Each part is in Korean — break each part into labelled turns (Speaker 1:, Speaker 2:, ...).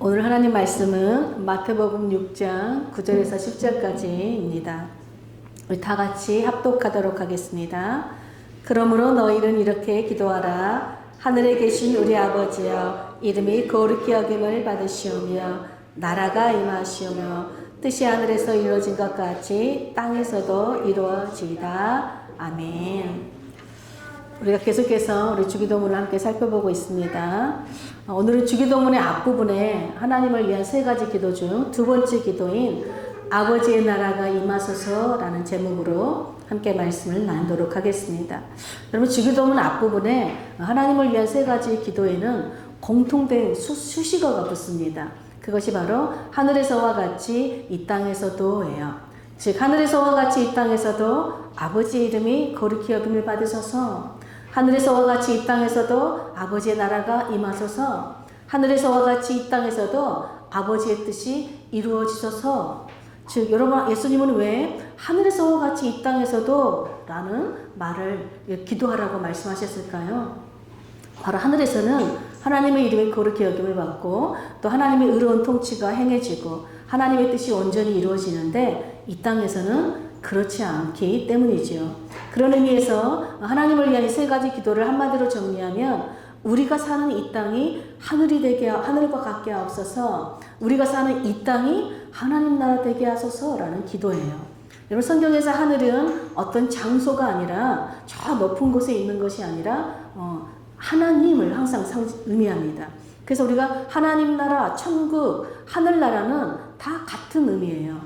Speaker 1: 오늘 하나님 말씀은 마태복음 6장 9절에서 10절까지입니다. 우리 다 같이 합독하도록 하겠습니다. 그러므로 너희는 이렇게 기도하라. 하늘에 계신 우리 아버지여, 이름이 거룩히 여김을 받으시오며 나라가 임하시오며 뜻이 하늘에서 이루어진 것 같이 땅에서도 이루어지이다. 아멘. 우리가 계속해서 우리 주기도문을 함께 살펴보고 있습니다. 오늘은 주기도문의 앞부분에 하나님을 위한 세 가지 기도 중 두 번째 기도인 아버지의 나라가 임하소서라는 제목으로 함께 말씀을 나누도록 하겠습니다. 여러분, 주기도문 앞부분에 하나님을 위한 세 가지 기도에는 공통된 수식어가 붙습니다. 그것이 바로 하늘에서와 같이 이 땅에서도예요. 즉, 하늘에서와 같이 이 땅에서도 아버지의 이름이 거룩히 여김을 받으소서, 하늘에서와 같이 이 땅에서도 아버지의 나라가 임하소서, 하늘에서와 같이 이 땅에서도 아버지의 뜻이 이루어지소서. 즉, 여러분, 예수님은 왜 하늘에서와 같이 이 땅에서도 라는 말을 기도하라고 말씀하셨을까요? 바로 하늘에서는 하나님의 이름이 거룩히 여김을 받고 또 하나님의 의로운 통치가 행해지고 하나님의 뜻이 온전히 이루어지는데, 이 땅에서는 그렇지 않기 때문이지요. 그런 의미에서 하나님을 위한 이 세 가지 기도를 한마디로 정리하면, 우리가 사는 이 땅이 하늘과 같게 하옵소서, 우리가 사는 이 땅이 하나님 나라 되게 하소서라는 기도예요. 여러분, 성경에서 하늘은 어떤 장소가 아니라 저 높은 곳에 있는 것이 아니라 하나님을 항상 의미합니다. 그래서 우리가 하나님 나라, 천국, 하늘나라는 다 같은 의미예요.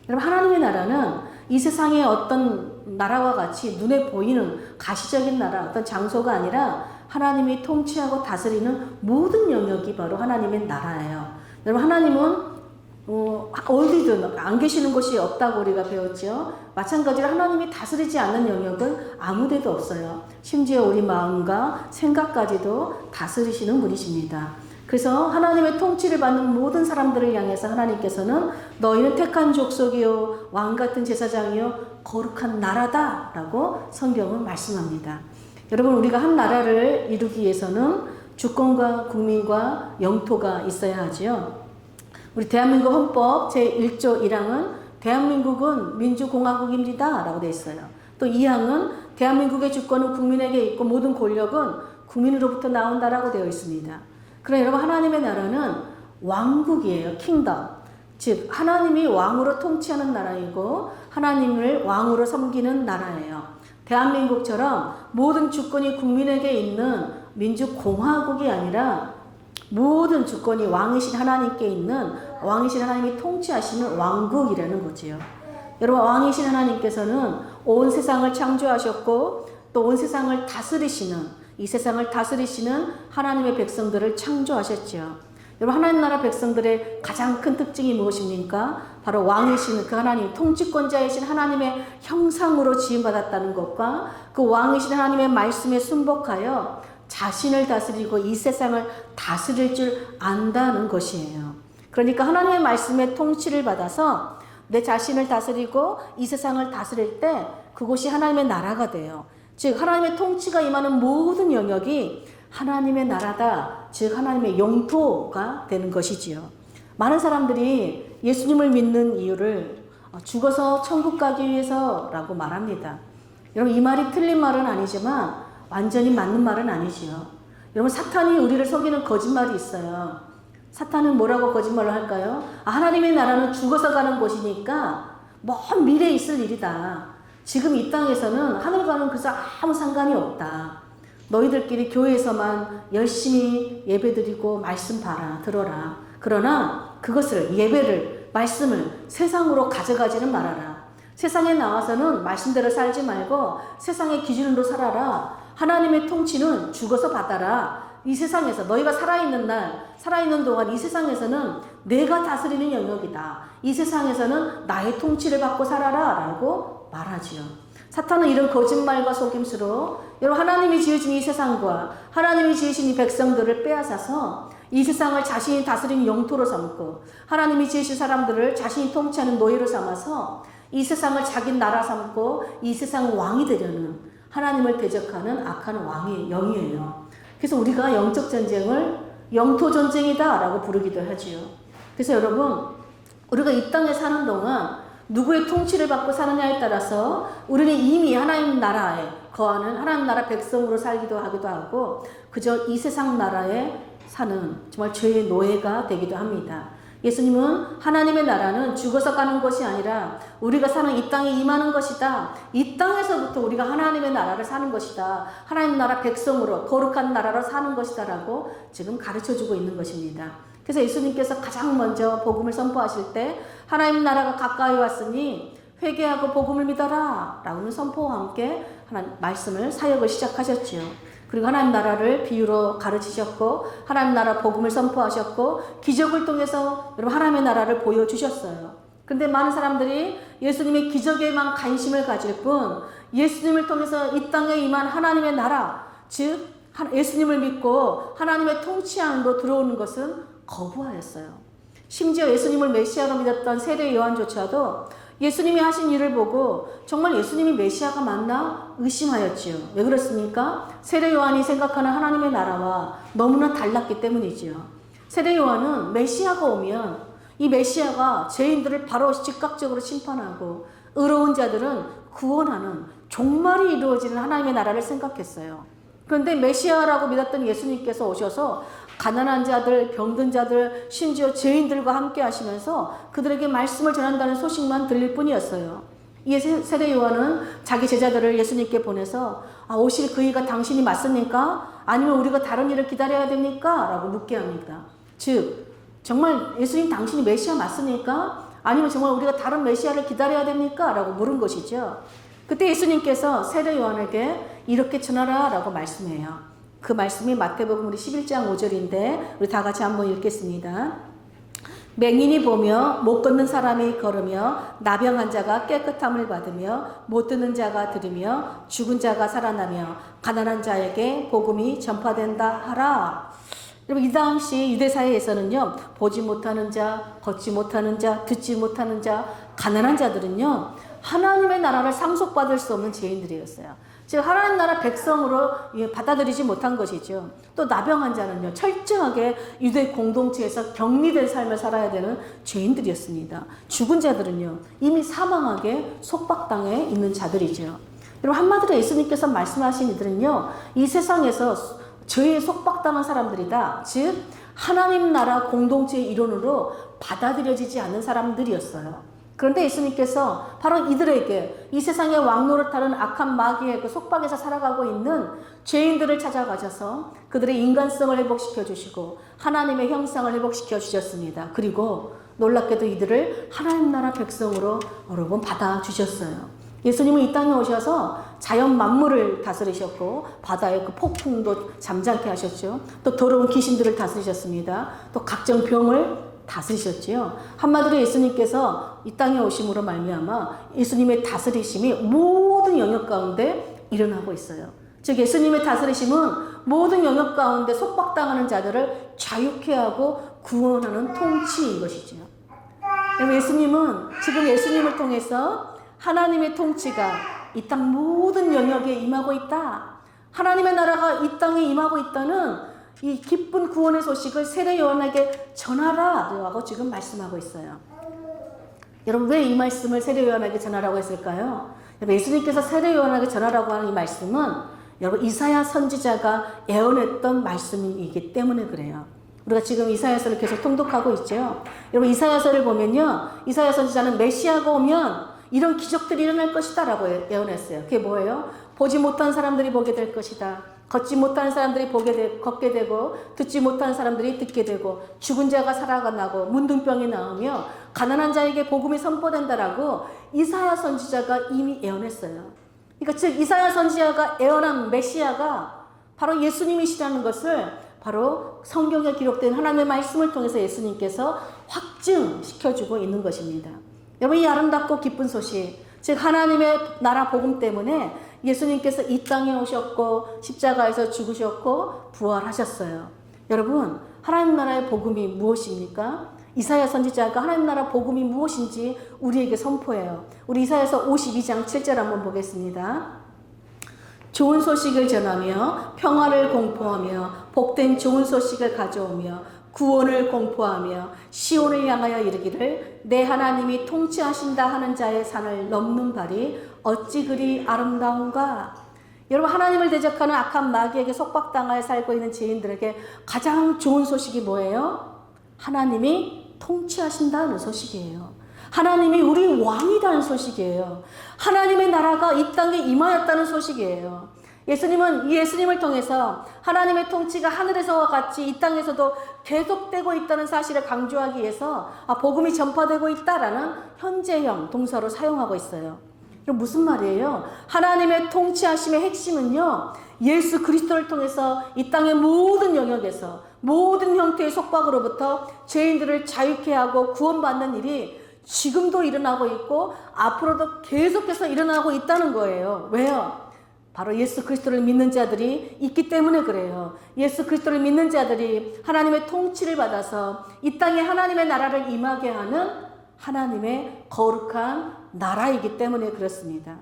Speaker 1: 여러분, 하나님의 나라는 이 세상의 어떤 나라와 같이 눈에 보이는 가시적인 나라, 어떤 장소가 아니라 하나님이 통치하고 다스리는 모든 영역이 바로 하나님의 나라예요. 여러분, 하나님은 어디든 안 계시는 곳이 없다고 우리가 배웠죠. 마찬가지로 하나님이 다스리지 않는 영역은 아무 데도 없어요. 심지어 우리 마음과 생각까지도 다스리시는 분이십니다. 그래서 하나님의 통치를 받는 모든 사람들을 향해서 하나님께서는 너희는 택한 족속이요 왕같은 제사장이요 거룩한 나라다 라고 성경은 말씀합니다. 여러분, 우리가 한 나라를 이루기 위해서는 주권과 국민과 영토가 있어야 하지요. 우리 대한민국 헌법 제1조 1항은 대한민국은 민주공화국입니다 라고 되어 있어요. 또 2항은 대한민국의 주권은 국민에게 있고 모든 권력은 국민으로부터 나온다라고 되어 있습니다. 그럼 여러분, 하나님의 나라는 왕국이에요. 킹덤. 즉, 하나님이 왕으로 통치하는 나라이고 하나님을 왕으로 섬기는 나라예요. 대한민국처럼 모든 주권이 국민에게 있는 민주공화국이 아니라 모든 주권이 왕이신 하나님께 있는, 왕이신 하나님이 통치하시는 왕국이라는 거지요. 여러분, 왕이신 하나님께서는 온 세상을 창조하셨고 또 온 세상을 다스리시는, 이 세상을 다스리시는 하나님의 백성들을 창조하셨죠. 여러분, 하나님 나라 백성들의 가장 큰 특징이 무엇입니까? 바로 왕이신 그 하나님, 통치권자이신 하나님의 형상으로 지음받았다는 것과 그 왕이신 하나님의 말씀에 순복하여 자신을 다스리고 이 세상을 다스릴 줄 안다는 것이에요. 그러니까 하나님의 말씀에 통치를 받아서 내 자신을 다스리고 이 세상을 다스릴 때 그곳이 하나님의 나라가 돼요. 즉, 하나님의 통치가 임하는 모든 영역이 하나님의 나라다, 즉 하나님의 영토가 되는 것이지요. 많은 사람들이 예수님을 믿는 이유를 죽어서 천국 가기 위해서라고 말합니다. 여러분, 이 말이 틀린 말은 아니지만 완전히 맞는 말은 아니지요. 여러분, 사탄이 우리를 속이는 거짓말이 있어요. 사탄은 뭐라고 거짓말을 할까요? 하나님의 나라는 죽어서 가는 곳이니까 먼 미래에 있을 일이다. 지금 이 땅에서는 하늘과는 그래서 아무 상관이 없다. 너희들끼리 교회에서만 열심히 예배드리고 말씀 들어라. 그러나 그것을, 예배를, 말씀을 세상으로 가져가지는 말아라. 세상에 나와서는 말씀대로 살지 말고 세상의 기준으로 살아라. 하나님의 통치는 죽어서 받아라. 이 세상에서 너희가 살아있는 동안 이 세상에서는 내가 다스리는 영역이다. 이 세상에서는 나의 통치를 받고 살아라 라고 말하지요. 사탄은 이런 거짓말과 속임수로 여러분, 하나님이 지으신 이 세상과 하나님이 지으신 이 백성들을 빼앗아서 이 세상을 자신이 다스리는 영토로 삼고 하나님이 지으신 사람들을 자신이 통치하는 노예로 삼아서 이 세상을 자기 나라 삼고 이 세상 왕이 되려는, 하나님을 대적하는 악한 왕의 영이에요. 그래서 우리가 영적 전쟁을 영토 전쟁이다라고 부르기도 하지요. 그래서 여러분, 우리가 이 땅에 사는 동안 누구의 통치를 받고 사느냐에 따라서 우리는 이미 하나님 나라에 거하는 하나님 나라 백성으로 살기도 하기도 하고 그저 이 세상 나라에 사는 정말 죄의 노예가 되기도 합니다. 예수님은 하나님의 나라는 죽어서 가는 것이 아니라 우리가 사는 이 땅에 임하는 것이다. 이 땅에서부터 우리가 하나님의 나라를 사는 것이다. 하나님 나라 백성으로 거룩한 나라로 사는 것이다 라고 지금 가르쳐주고 있는 것입니다. 그래서 예수님께서 가장 먼저 복음을 선포하실 때 하나님 나라가 가까이 왔으니 회개하고 복음을 믿어라 라는 선포와 함께 하나님 말씀을 사역을 시작하셨지요. 그리고 하나님 나라를 비유로 가르치셨고 하나님 나라 복음을 선포하셨고 기적을 통해서 여러분 하나님의 나라를 보여주셨어요. 그런데 많은 사람들이 예수님의 기적에만 관심을 가질 뿐 예수님을 통해서 이 땅에 임한 하나님의 나라 즉 예수님을 믿고 하나님의 통치 안으로 들어오는 것은 거부하였어요. 심지어 예수님을 메시아로 믿었던 세례 요한조차도 예수님이 하신 일을 보고 정말 예수님이 메시아가 맞나 의심하였지요. 왜 그렇습니까? 세례 요한이 생각하는 하나님의 나라와 너무나 달랐기 때문이지요. 세례 요한은 메시아가 오면 이 메시아가 죄인들을 바로 즉각적으로 심판하고 의로운 자들은 구원하는 종말이 이루어지는 하나님의 나라를 생각했어요. 그런데 메시아라고 믿었던 예수님께서 오셔서 가난한 자들, 병든 자들, 심지어 죄인들과 함께 하시면서 그들에게 말씀을 전한다는 소식만 들릴 뿐이었어요. 이에 세례 요한은 자기 제자들을 예수님께 보내서 오실 그이가 당신이 맞습니까? 아니면 우리가 다른 일을 기다려야 됩니까? 라고 묻게 합니다. 즉 정말 예수님 당신이 메시아 맞습니까? 아니면 정말 우리가 다른 메시아를 기다려야 됩니까? 라고 물은 것이죠. 그때 예수님께서 세례 요한에게 이렇게 전하라 라고 말씀해요. 그 말씀이 마태복음 우리 11장 5절인데 우리 다 같이 한번 읽겠습니다. 맹인이 보며 못 걷는 사람이 걸으며 나병한 자가 깨끗함을 받으며 못 듣는 자가 들으며 죽은 자가 살아나며 가난한 자에게 복음이 전파된다 하라. 여러분 이 당시 유대사회에서는요 보지 못하는 자, 걷지 못하는 자, 듣지 못하는 자, 가난한 자들은요 하나님의 나라를 상속받을 수 없는 죄인들이었어요. 즉 하나님 나라 백성으로 받아들이지 못한 것이죠. 또 나병한 자는요 철저하게 유대 공동체에서 격리된 삶을 살아야 되는 죄인들이었습니다. 죽은 자들은요 이미 사망하게 속박당해 있는 자들이죠. 여러분 한마디로 예수님께서 말씀하신 이들은요 이 세상에서 죄에 속박당한 사람들이다. 즉 하나님 나라 공동체의 일원으로 받아들여지지 않는 사람들이었어요. 그런데 예수님께서 바로 이들에게 이 세상의 왕노릇하는 악한 마귀의 그 속박에서 살아가고 있는 죄인들을 찾아가셔서 그들의 인간성을 회복시켜 주시고 하나님의 형상을 회복시켜 주셨습니다. 그리고 놀랍게도 이들을 하나님 나라 백성으로 여러분 받아주셨어요. 예수님은 이 땅에 오셔서 자연 만물을 다스리셨고 바다의 그 폭풍도 잠잠케 하셨죠. 또 더러운 귀신들을 다스리셨습니다. 또 각종 병을 다스리셨지요. 한마디로 예수님께서 이 땅에 오심으로 말미암아 예수님의 다스리심이 모든 영역 가운데 일어나고 있어요. 즉 예수님의 다스리심은 모든 영역 가운데 속박당하는 자들을 자유케 하고 구원하는 통치인 것이죠. 예수님은 지금 예수님을 통해서 하나님의 통치가 이 땅 모든 영역에 임하고 있다. 하나님의 나라가 이 땅에 임하고 있다는 이 기쁜 구원의 소식을 세례 요한에게 전하라 라고 지금 말씀하고 있어요. 여러분 왜 이 말씀을 세례 요한에게 전하라고 했을까요? 예수님께서 세례 요한에게 전하라고 하는 이 말씀은 여러분 이사야 선지자가 예언했던 말씀이기 때문에 그래요. 우리가 지금 이사야서를 계속 통독하고 있죠. 여러분 이사야서를 보면요. 이사야 선지자는 메시아가 오면 이런 기적들이 일어날 것이다 라고 예언했어요. 그게 뭐예요? 보지 못한 사람들이 보게 될 것이다. 걷지 못하는 사람들이 걷게 되고 듣지 못하는 사람들이 듣게 되고 죽은 자가 살아나고 문둥병이 나오며 가난한 자에게 복음이 선포된다라고 이사야 선지자가 이미 예언했어요. 그러니까 즉 이사야 선지자가 예언한 메시아가 바로 예수님이시라는 것을 바로 성경에 기록된 하나님의 말씀을 통해서 예수님께서 확증시켜주고 있는 것입니다. 여러분 이 아름답고 기쁜 소식 즉 하나님의 나라 복음 때문에 예수님께서 이 땅에 오셨고 십자가에서 죽으셨고 부활하셨어요. 여러분 하나님 나라의 복음이 무엇입니까? 이사야 선지자가 하나님 나라 복음이 무엇인지 우리에게 선포해요. 우리 이사야서 52장 7절 한번 보겠습니다. 좋은 소식을 전하며 평화를 공포하며 복된 좋은 소식을 가져오며 구원을 공포하며 시온을 향하여 이르기를 내 하나님이 통치하신다 하는 자의 산을 넘는 발이 어찌 그리 아름다운가. 여러분, 하나님을 대적하는 악한 마귀에게 속박당하여 살고 있는 죄인들에게 가장 좋은 소식이 뭐예요? 하나님이 통치하신다는 소식이에요. 하나님이 우리 왕이라는 소식이에요. 하나님의 나라가 이 땅에 임하였다는 소식이에요. 예수님은 이 예수님을 통해서 하나님의 통치가 하늘에서와 같이 이 땅에서도 계속되고 있다는 사실을 강조하기 위해서 복음이 전파되고 있다라는 현재형 동사로 사용하고 있어요. 그럼 무슨 말이에요? 하나님의 통치하심의 핵심은요, 예수 그리스도를 통해서 이 땅의 모든 영역에서 모든 형태의 속박으로부터 죄인들을 자유케 하고 구원받는 일이 지금도 일어나고 있고 앞으로도 계속해서 일어나고 있다는 거예요. 왜요? 바로 예수 그리스도를 믿는 자들이 있기 때문에 그래요. 예수 그리스도를 믿는 자들이 하나님의 통치를 받아서 이 땅에 하나님의 나라를 임하게 하는 하나님의 거룩한 나라이기 때문에 그렇습니다.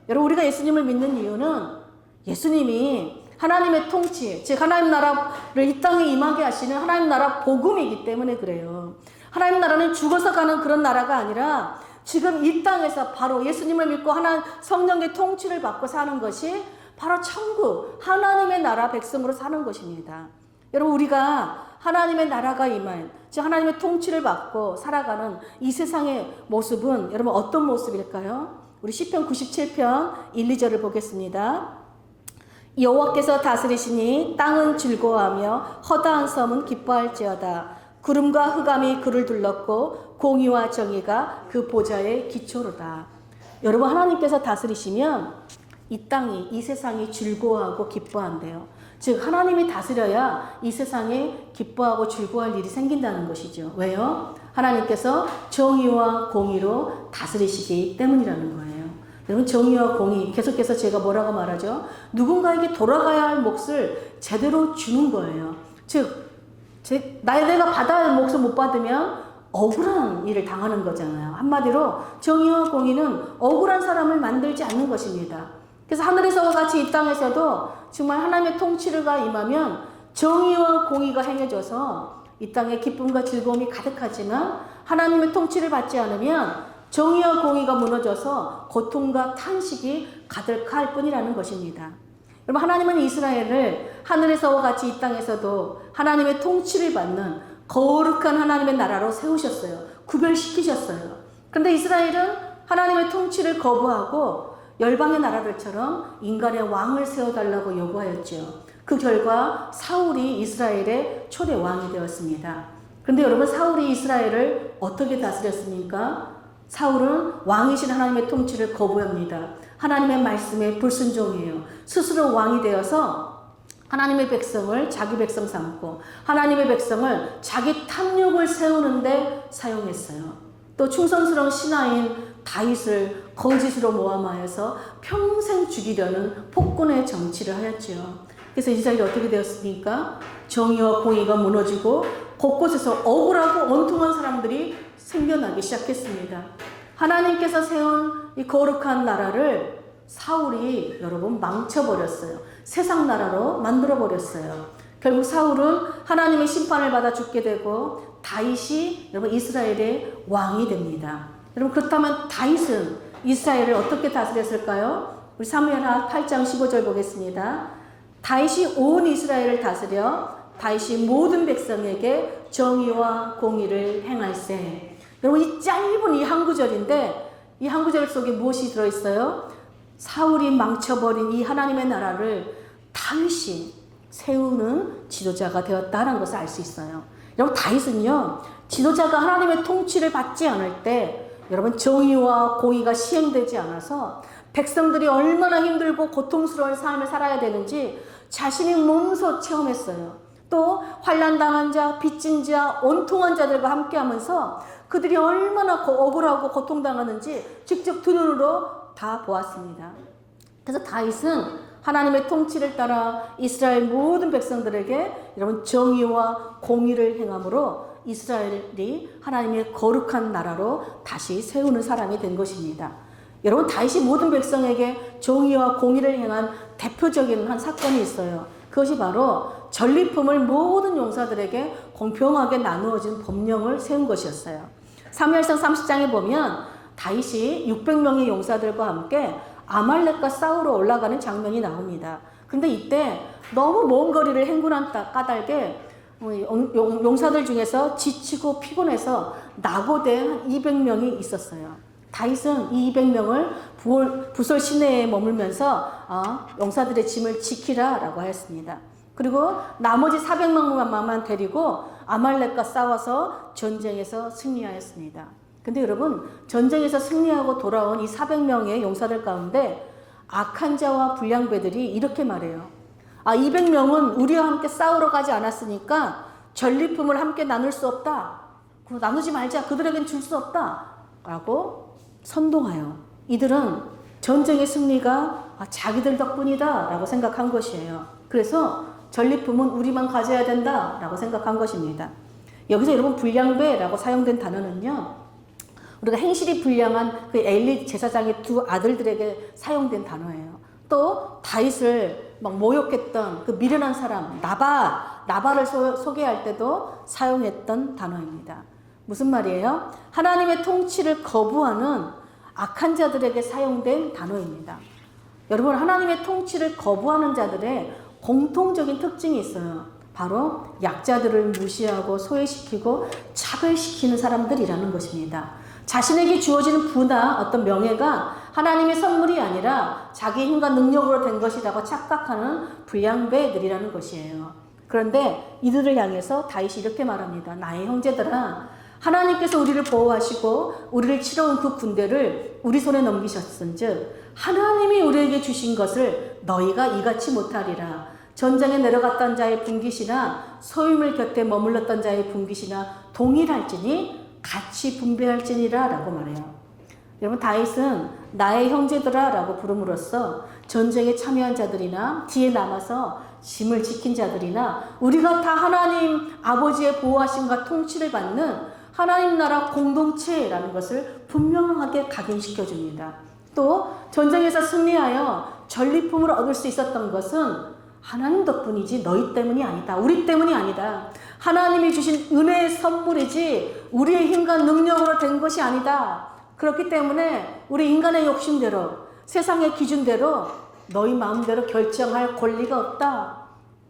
Speaker 1: 여러분, 우리가 예수님을 믿는 이유는 예수님이 하나님의 통치, 즉 하나님 나라를 이 땅에 임하게 하시는 하나님 나라 복음이기 때문에 그래요. 하나님 나라는 죽어서 가는 그런 나라가 아니라 지금 이 땅에서 바로 예수님을 믿고 하나님 성령의 통치를 받고 사는 것이 바로 천국, 하나님의 나라 백성으로 사는 것입니다. 여러분, 우리가 하나님의 나라가 임한, 즉 하나님의 통치를 받고 살아가는 이 세상의 모습은 여러분 어떤 모습일까요? 우리 시편 97편 1, 2절을 보겠습니다. 여호와께서 다스리시니 땅은 즐거워하며 허다한 섬은 기뻐할지어다. 구름과 흑암이 그를 둘렀고 공의와 정의가 그 보좌의 기초로다. 여러분, 하나님께서 다스리시면 이 땅이, 이 세상이 즐거워하고 기뻐한대요. 즉 하나님이 다스려야 이 세상에 기뻐하고 즐거워할 일이 생긴다는 것이죠. 왜요? 하나님께서 정의와 공의로 다스리시기 때문이라는 거예요. 여러분, 정의와 공의, 계속해서 제가 뭐라고 말하죠? 누군가에게 돌아가야 할 몫을 제대로 주는 거예요. 즉 내가 받아야 할 몫을 못 받으면 억울한 일을 당하는 거잖아요. 한마디로 정의와 공의는 억울한 사람을 만들지 않는 것입니다. 그래서 하늘에서와 같이 이 땅에서도 정말 하나님의 통치가 임하면 정의와 공의가 행해져서 이 땅에 기쁨과 즐거움이 가득하지만 하나님의 통치를 받지 않으면 정의와 공의가 무너져서 고통과 탄식이 가득할 뿐이라는 것입니다. 여러분, 하나님은 이스라엘을 하늘에서와 같이 이 땅에서도 하나님의 통치를 받는 거룩한 하나님의 나라로 세우셨어요. 구별시키셨어요. 그런데 이스라엘은 하나님의 통치를 거부하고 열방의 나라들처럼 인간의 왕을 세워달라고 요구하였죠. 그 결과 사울이 이스라엘의 초대 왕이 되었습니다. 그런데 여러분, 사울이 이스라엘을 어떻게 다스렸습니까? 사울은 왕이신 하나님의 통치를 거부합니다. 하나님의 말씀에 불순종해요. 스스로 왕이 되어서 하나님의 백성을 자기 백성 삼고 하나님의 백성을 자기 탐욕을 세우는데 사용했어요. 또 충성스러운 신하인 다윗을 거짓으로 모함하여서 평생 죽이려는 폭군의 정치를 하였죠. 그래서 이스라엘이 어떻게 되었습니까? 정의와 공의가 무너지고 곳곳에서 억울하고 원통한 사람들이 생겨나기 시작했습니다. 하나님께서 세운 이 거룩한 나라를 사울이 여러분 망쳐버렸어요. 세상 나라로 만들어버렸어요. 결국 사울은 하나님의 심판을 받아 죽게 되고 다윗이 여러분 이스라엘의 왕이 됩니다. 여러분, 그렇다면 다윗은 이스라엘을 어떻게 다스렸을까요? 우리 사무엘하 8장 15절 보겠습니다. 다윗이 온 이스라엘을 다스려 다윗이 모든 백성에게 정의와 공의를 행할세. 여러분, 이 짧은 이 한 구절인데 이 한 구절 속에 무엇이 들어있어요? 사울이 망쳐버린 이 하나님의 나라를 다윗이 세우는 지도자가 되었다는 것을 알 수 있어요. 여러분, 다윗은요, 지도자가 하나님의 통치를 받지 않을 때 여러분 정의와 공의가 시행되지 않아서 백성들이 얼마나 힘들고 고통스러운 삶을 살아야 되는지 자신이 몸소 체험했어요. 또 환난당한 자, 빚진 자, 온통한 자들과 함께하면서 그들이 얼마나 억울하고 고통당하는지 직접 두 눈으로 다 보았습니다. 그래서 다윗은 하나님의 통치를 따라 이스라엘 모든 백성들에게 여러분 정의와 공의를 행함으로 이스라엘이 하나님의 거룩한 나라로 다시 세우는 사람이 된 것입니다. 여러분, 다윗이 모든 백성에게 정의와 공의를 행한 대표적인 한 사건이 있어요. 그것이 바로 전리품을 모든 용사들에게 공평하게 나누어진 법령을 세운 것이었어요. 사무엘상 30장에 보면 다윗이 600명의 용사들과 함께 아말렉과 싸우러 올라가는 장면이 나옵니다. 근데 이때 너무 먼 거리를 행군한 까닭에 용사들 중에서 지치고 피곤해서 낙오된 200명이 있었어요. 다윗은 이 200명을 부솔 시내에 머물면서 용사들의 짐을 지키라라고 하였습니다. 그리고 나머지 400명만 데리고 아말렉과 싸워서 전쟁에서 승리하였습니다. 근데 여러분, 전쟁에서 승리하고 돌아온 이 400명의 용사들 가운데 악한 자와 불량배들이 이렇게 말해요. 200명은 우리와 함께 싸우러 가지 않았으니까 전리품을 함께 나눌 수 없다. 나누지 말자. 그들에겐 줄 수 없다. 라고 선동하여 이들은 전쟁의 승리가 자기들 덕분이다 라고 생각한 것이에요. 그래서 전리품은 우리만 가져야 된다 라고 생각한 것입니다. 여기서 여러분, 불량배라고 사용된 단어는요, 우리가 행실이 불량한 그 엘리 제사장의 두 아들들에게 사용된 단어예요. 또 다윗을 막 모욕했던 그 미련한 사람 나발을 소개할 때도 사용했던 단어입니다. 무슨 말이에요? 하나님의 통치를 거부하는 악한 자들에게 사용된 단어입니다. 여러분, 하나님의 통치를 거부하는 자들의 공통적인 특징이 있어요. 바로 약자들을 무시하고 소외시키고 차별시키는 사람들이라는 것입니다. 자신에게 주어지는 부나 어떤 명예가 하나님의 선물이 아니라 자기 힘과 능력으로 된 것이라고 착각하는 불량배들이라는 것이에요. 그런데 이들을 향해서 다윗이 이렇게 말합니다. 나의 형제들아, 하나님께서 우리를 보호하시고 우리를 치러온 그 군대를 우리 손에 넘기셨은즉 하나님이 우리에게 주신 것을 너희가 이같이 못하리라. 전장에 내려갔던 자의 분깃이나 소유물 곁에 머물렀던 자의 분깃이나 동일할지니 같이 분배할지니라 라고 말해요. 여러분, 다윗은 나의 형제들아 라고 부름으로써 전쟁에 참여한 자들이나 뒤에 남아서 짐을 지킨 자들이나 우리가 다 하나님 아버지의 보호하심과 통치를 받는 하나님 나라 공동체라는 것을 분명하게 각인시켜 줍니다. 또 전쟁에서 승리하여 전리품을 얻을 수 있었던 것은 하나님 덕분이지 너희 때문이 아니다. 우리 때문이 아니다. 하나님이 주신 은혜의 선물이지 우리의 힘과 능력으로 된 것이 아니다. 그렇기 때문에 우리 인간의 욕심대로 세상의 기준대로 너희 마음대로 결정할 권리가 없다.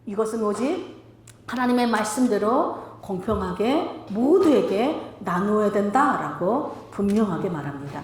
Speaker 1: 이것은 오직 하나님의 말씀대로 공평하게 모두에게 나누어야 된다라고 분명하게 말합니다.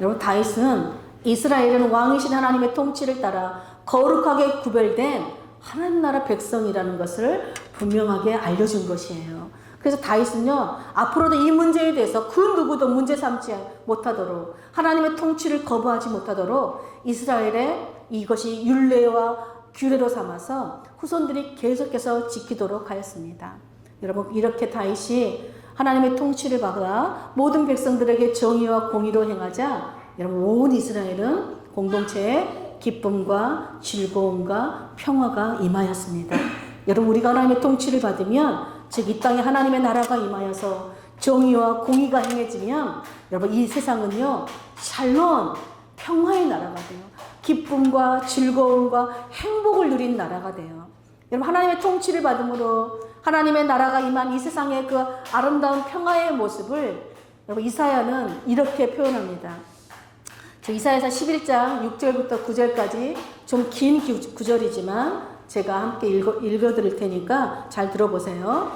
Speaker 1: 여러분, 다윗은 이스라엘은 왕이신 하나님의 통치를 따라 거룩하게 구별된 하나님 나라 백성이라는 것을 분명하게 알려준 것이에요. 그래서 다윗은요, 앞으로도 이 문제에 대해서 그 누구도 문제 삼지 못하도록, 하나님의 통치를 거부하지 못하도록 이스라엘의 이것이 율례와 규례로 삼아서 후손들이 계속해서 지키도록 하였습니다. 여러분, 이렇게 다윗이 하나님의 통치를 받아 모든 백성들에게 정의와 공의로 행하자 여러분, 온 이스라엘은 공동체에 기쁨과 즐거움과 평화가 임하였습니다. 여러분, 우리가 하나님의 통치를 받으면, 즉 이 땅에 하나님의 나라가 임하여서 정의와 공의가 행해지면 여러분, 이 세상은요, 샬롬, 평화의 나라가 돼요. 기쁨과 즐거움과 행복을 누린 나라가 돼요. 여러분, 하나님의 통치를 받음으로 하나님의 나라가 임한 이 세상의 그 아름다운 평화의 모습을 여러분, 이사야는 이렇게 표현합니다. 이사야서 11장 6절부터 9절까지 좀 긴 구절이지만 제가 함께 읽어드릴 테니까 잘 들어보세요.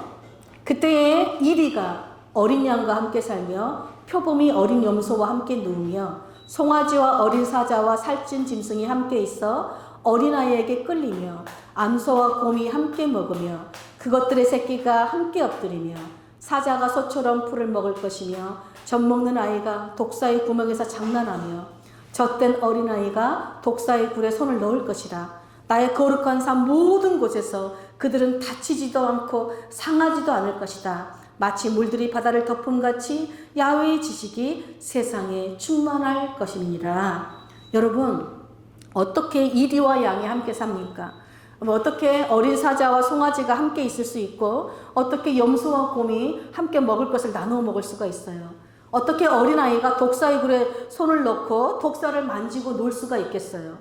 Speaker 1: 그때에 이리가 어린 양과 함께 살며 표범이 어린 염소와 함께 누우며 송아지와 어린 사자와 살찐 짐승이 함께 있어 어린아이에게 끌리며 암소와 곰이 함께 먹으며 그것들의 새끼가 함께 엎드리며 사자가 소처럼 풀을 먹을 것이며 젖먹는 아이가 독사의 구멍에서 장난하며 젖된 어린아이가 독사의 굴에 손을 넣을 것이라. 나의 거룩한 삶 모든 곳에서 그들은 다치지도 않고 상하지도 않을 것이다. 마치 물들이 바다를 덮음같이 야훼의 지식이 세상에 충만할 것입니다. 여러분, 어떻게 이리와 양이 함께 삽니까? 어떻게 어린 사자와 송아지가 함께 있을 수 있고 어떻게 염소와 곰이 함께 먹을 것을 나누어 먹을 수가 있어요? 어떻게 어린아이가 독사의 굴에 손을 넣고 독사를 만지고 놀 수가 있겠어요?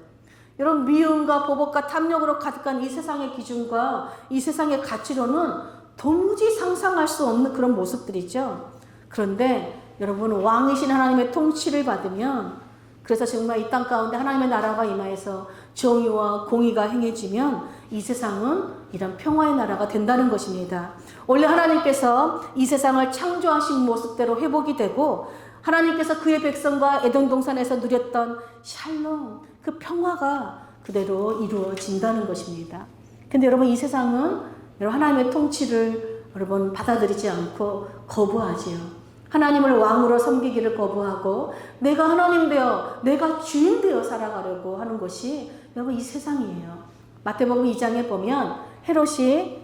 Speaker 1: 여러분, 미움과 보복과 탐욕으로 가득한 이 세상의 기준과 이 세상의 가치로는 도무지 상상할 수 없는 그런 모습들이죠. 그런데 여러분, 왕이신 하나님의 통치를 받으면, 그래서 정말 이 땅 가운데 하나님의 나라가 임하여서 정의와 공의가 행해지면 이 세상은 이런 평화의 나라가 된다는 것입니다. 원래 하나님께서 이 세상을 창조하신 모습대로 회복이 되고, 하나님께서 그의 백성과 에덴 동산에서 누렸던 샬롬, 그 평화가 그대로 이루어진다는 것입니다. 근데 여러분, 이 세상은 여러분 하나님의 통치를 여러분 받아들이지 않고 거부하지요. 하나님을 왕으로 섬기기를 거부하고 내가 하나님 되어, 내가 주인 되어 살아가려고 하는 것이 여러분 이 세상이에요. 마태복음 2장에 보면 헤롯이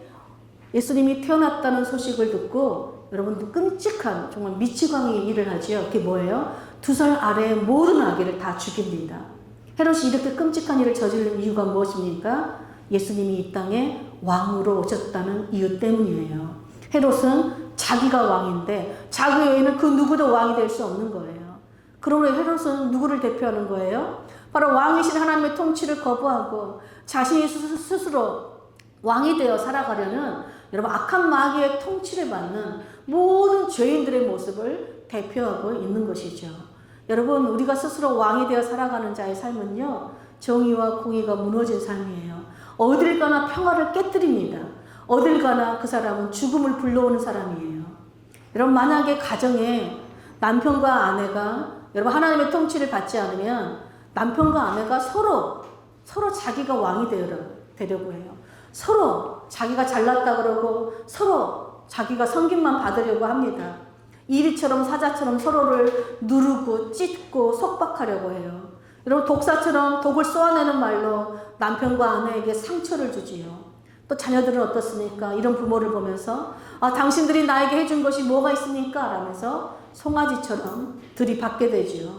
Speaker 1: 예수님이 태어났다는 소식을 듣고 여러분 끔찍한 정말 미치광이 일을 하지요. 그게 뭐예요? 2살 아래의 모든 아기를 다 죽입니다. 헤롯이 이렇게 끔찍한 일을 저지른 이유가 무엇입니까? 예수님이 이 땅에 왕으로 오셨다는 이유 때문이에요. 헤롯은 자기가 왕인데 자기 외에는 그 누구도 왕이 될 수 없는 거예요. 그러므로 헤롯은 누구를 대표하는 거예요? 바로 왕이신 하나님의 통치를 거부하고 자신이 스스로 왕이 되어 살아가려는 여러분 악한 마귀의 통치를 받는 모든 죄인들의 모습을 대표하고 있는 것이죠. 여러분, 우리가 스스로 왕이 되어 살아가는 자의 삶은요, 정의와 공의가 무너진 삶이에요. 어딜 가나 평화를 깨뜨립니다. 어딜 가나 그 사람은 죽음을 불러오는 사람이에요. 여러분, 만약에 가정에 남편과 아내가 여러분 하나님의 통치를 받지 않으면 남편과 아내가 서로 자기가 왕이 되려고 해요. 서로 자기가 잘났다 그러고 서로 자기가 섬김만 받으려고 합니다. 이리처럼 사자처럼 서로를 누르고 찢고 속박하려고 해요. 여러분, 독사처럼 독을 쏘아내는 말로 남편과 아내에게 상처를 주지요. 또 자녀들은 어떻습니까? 이런 부모를 보면서 당신들이 나에게 해준 것이 뭐가 있습니까? 라면서 송아지처럼 들이받게 되지요.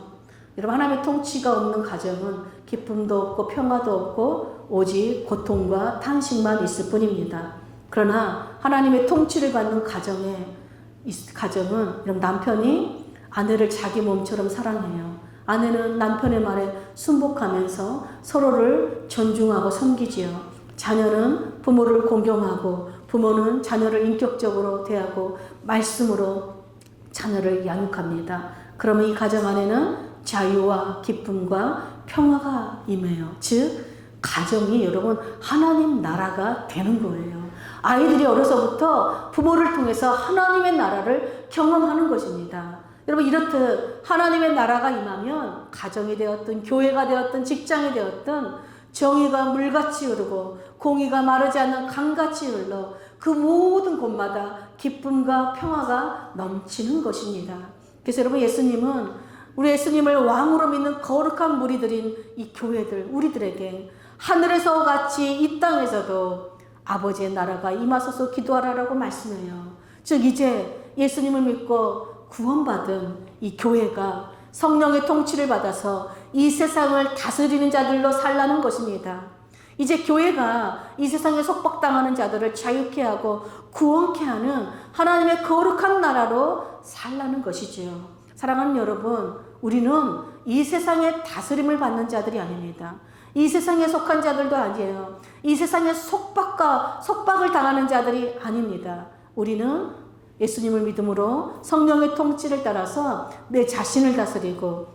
Speaker 1: 여러분, 하나님의 통치가 없는 가정은 기쁨도 없고 평화도 없고 오직 고통과 탄식만 있을 뿐입니다. 그러나 하나님의 통치를 받는 가정은 여러분 남편이 아내를 자기 몸처럼 사랑해요. 아내는 남편의 말에 순복하면서 서로를 존중하고 섬기지요. 자녀는 부모를 공경하고 부모는 자녀를 인격적으로 대하고 말씀으로 자녀를 양육합니다. 그러면 이 가정 안에는 자유와 기쁨과 평화가 임해요. 즉 가정이 여러분 하나님 나라가 되는 거예요. 아이들이 어려서부터 부모를 통해서 하나님의 나라를 경험하는 것입니다. 여러분, 이렇듯 하나님의 나라가 임하면 가정이 되었든 교회가 되었든 직장이 되었든 정의가 물같이 흐르고 공의가 마르지 않는 강같이 흘러 그 모든 곳마다 기쁨과 평화가 넘치는 것입니다. 그래서 여러분, 우리 예수님을 왕으로 믿는 거룩한 무리들인 이 교회들, 우리들에게 하늘에서 같이 이 땅에서도 아버지의 나라가 임하소서 기도하라라고 말씀해요. 즉 이제 예수님을 믿고 구원받은 이 교회가 성령의 통치를 받아서 이 세상을 다스리는 자들로 살라는 것입니다. 이제 교회가 이 세상에 속박당하는 자들을 자유케 하고 구원케 하는 하나님의 거룩한 나라로 살라는 것이지요. 사랑하는 여러분, 우리는 이 세상의 다스림을 받는 자들이 아닙니다. 이 세상에 속한 자들도 아니에요. 이 세상에 속박을 당하는 자들이 아닙니다. 우리는 예수님을 믿음으로 성령의 통치를 따라서 내 자신을 다스리고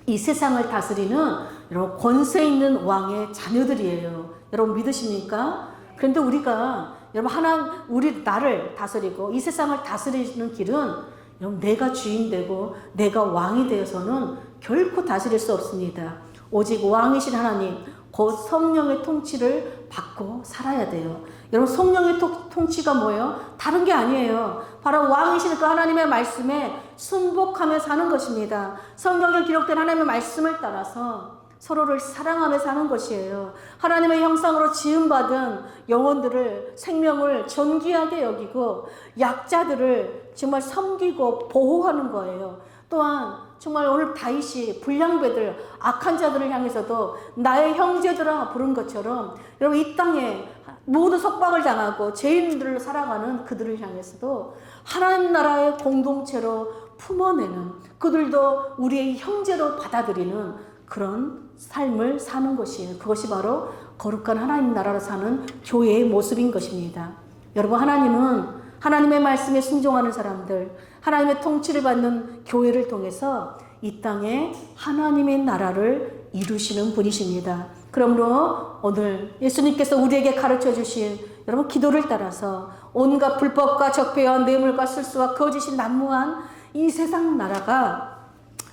Speaker 1: 이 세상을 다스리는 여러분 권세 있는 왕의 자녀들이에요. 여러분 믿으십니까? 그런데 우리가 여러분 나를 다스리고 이 세상을 다스리는 길은 여러분 내가 주인 되고 내가 왕이 되어서는 결코 다스릴 수 없습니다. 오직 왕이신 하나님, 곧 성령의 통치를 받고 살아야 돼요. 여러분, 성령의 통치가 뭐예요? 다른 게 아니에요. 바로 왕이신 그 하나님의 말씀에 순복하며 사는 것입니다. 성경에 기록된 하나님의 말씀을 따라서 서로를 사랑하며 사는 것이에요. 하나님의 형상으로 지음받은 영혼들을, 생명을 존귀하게 여기고 약자들을 정말 섬기고 보호하는 거예요. 또한 정말 오늘 다윗이 불량배들, 악한 자들을 향해서도 나의 형제들아 부른 것처럼 여러분 이 땅에 모두 속박을 당하고 죄인들로 살아가는 그들을 향해서도 하나님 나라의 공동체로 품어내는, 그들도 우리의 형제로 받아들이는 그런 삶을 사는 것이에요. 그것이 바로 거룩한 하나님 나라로 사는 교회의 모습인 것입니다. 여러분, 하나님은 하나님의 말씀에 순종하는 사람들, 하나님의 통치를 받는 교회를 통해서 이 땅에 하나님의 나라를 이루시는 분이십니다. 그러므로 오늘 예수님께서 우리에게 가르쳐 주신 여러분 기도를 따라서 온갖 불법과 적폐와 뇌물과 술수와 거짓이 난무한 이 세상 나라가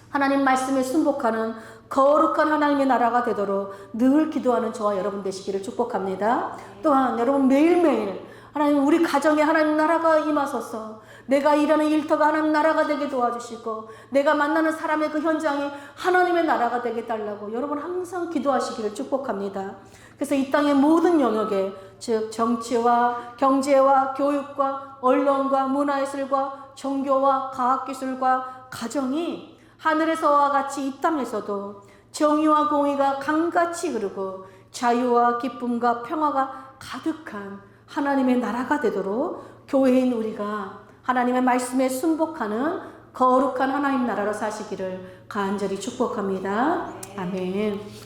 Speaker 1: 하나님 말씀에 순복하는 거룩한 하나님의 나라가 되도록 늘 기도하는 저와 여러분 되시기를 축복합니다. 또한 여러분 매일매일 하나님 우리 가정에 하나님 나라가 임하소서, 내가 일하는 일터가 하나님 나라가 되게 도와주시고 내가 만나는 사람의 그 현장이 하나님의 나라가 되게 달라고 여러분 항상 기도하시기를 축복합니다. 그래서 이 땅의 모든 영역에 즉 정치와 경제와 교육과 언론과 문화예술과 종교와 과학기술과 가정이 하늘에서와 같이 이 땅에서도 정의와 공의가 강같이 흐르고 자유와 기쁨과 평화가 가득한 하나님의 나라가 되도록 교회인 우리가 하나님의 말씀에 순복하는 거룩한 하나님 나라로 사시기를 간절히 축복합니다. 아멘.